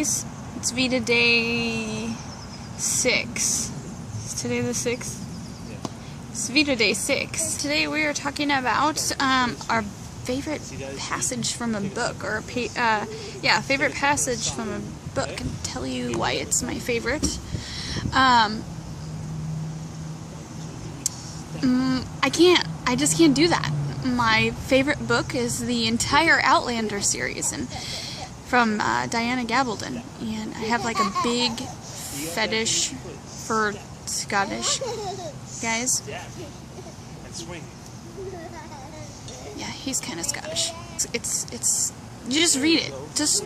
guys, it's Vita Day 6. Is today the 6th? Yeah. It's Vita Day 6. Today we are talking about our favorite passage from a book, or favorite passage from a book, and tell you why it's my favorite. I just can't do that. My favorite book is the entire Outlander series, and from Diana Gabaldon, and I have like a big fetish for Scottish guys. Yeah, he's kind of Scottish. It's you just read it. Just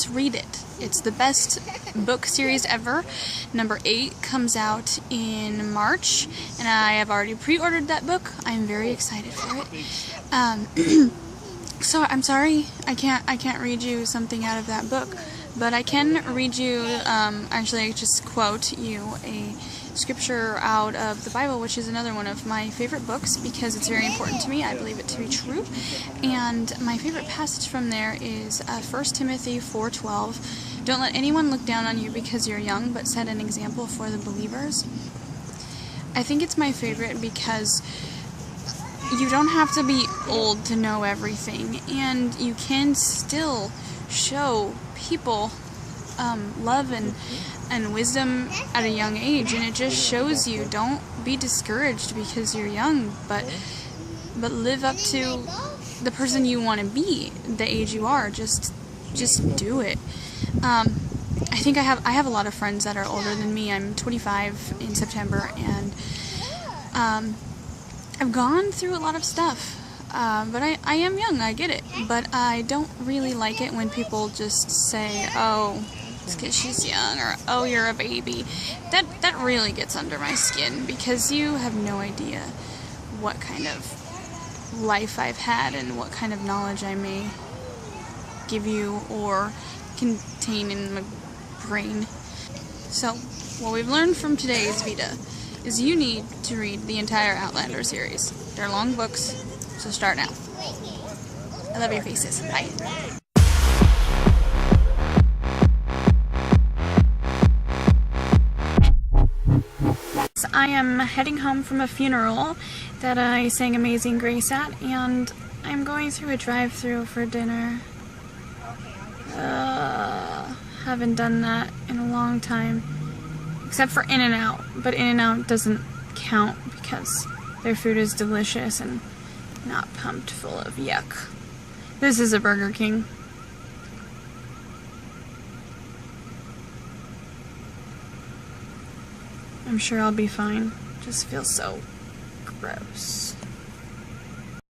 read it. It's the best book series ever. Number 8 comes out in March, and I have already pre-ordered that book. I'm very excited for it. So I'm sorry I can't read you something out of that book, but I can read you actually just quote you a scripture out of the Bible, which is another one of my favorite books because it's very important to me. I believe it to be true. And my favorite passage from there is 1 Timothy 4:12. Don't let anyone look down on you because you're young, but set an example for the believers. I think it's my favorite because you don't have to be old to know everything, and you can still show people love and wisdom at a young age, and it just shows you don't be discouraged because you're young, but live up to the person you want to be, the age you are. Just do it. I think I have a lot of friends that are older than me. I'm 25 in September, and I've gone through a lot of stuff, but I am young, I get it, but I don't really like it when people just say, oh, it's because she's young, or oh, you're a baby. That really gets under my skin, because you have no idea what kind of life I've had and what kind of knowledge I may give you or contain in my brain. So, what we've learned from today's Vita is you need to read the entire Outlander series. They're long books, so start now. I love your faces. Bye. I am heading home from a funeral that I sang Amazing Grace at, and I'm going through a drive-thru for dinner. Haven't done that in a long time. Except for In-N-Out, but In-N-Out doesn't count because their food is delicious and not pumped full of yuck. This is a Burger King. I'm sure I'll be fine. Just feels so gross.